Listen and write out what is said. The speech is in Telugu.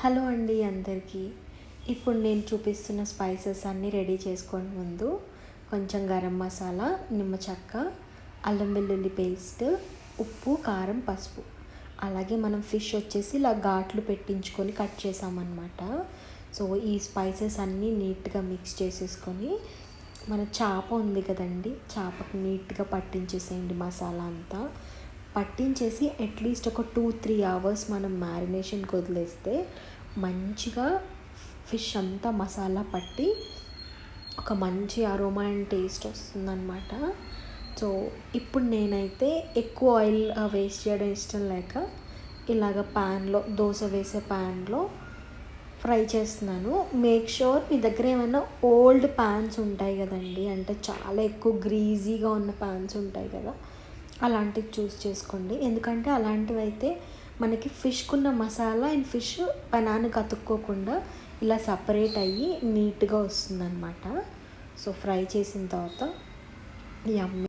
హలో అండి అందరికీ. ఇప్పుడు నేను చూపిస్తున్న స్పైసెస్ అన్నీ రెడీ చేసుకొని ముందు కొంచెం గరం మసాలా, నిమ్మ చెక్క, అల్లం వెల్లుల్లి పేస్ట్, ఉప్పు, కారం, పసుపు, అలాగే మనం ఫిష్ వచ్చేసి ఇలా ఘాట్లు పెట్టించుకొని కట్ చేసామన్నమాట. సో ఈ స్పైసెస్ అన్నీ నీట్గా మిక్స్ చేసేసుకొని మన చేప ఉంది కదండి, చేపకు నీట్గా పట్టించేసేయండి మసాలా అంతా. పట్టించేసి అట్లీస్ట్ ఒక 2-3 అవర్స్ మనం మ్యారినేషన్కి వదిలేస్తే మంచిగా ఫిష్ అంతా మసాలా పట్టి ఒక మంచి అరోమా అండ్ టేస్ట్ వస్తుందన్నమాట. సో ఇప్పుడు నేనైతే ఎక్కువ ఆయిల్ వేస్ట్ చేయడం ఇష్టం లేక ఇలాగ ప్యాన్లో, దోశ వేసే ప్యాన్లో ఫ్రై చేస్తున్నాను. మేక్ షూర్ మీ దగ్గర ఏమైనా ఓల్డ్ ప్యాన్స్ ఉంటాయి కదండి, అంటే చాలా ఎక్కువ గ్రీజీగా ఉన్న ప్యాన్స్ ఉంటాయి కదా, అలాంటివి చూస్ చేసుకోండి. ఎందుకంటే అలాంటివి అయితే మనకి ఫిష్కున్న మసాలా అండ్ ఫిష్ పెనానికి అతుక్కోకుండా ఇలా సపరేట్ అయ్యి నీట్గా వస్తుందన్నమాట. సో ఫ్రై చేసిన తర్వాత యమ్మీ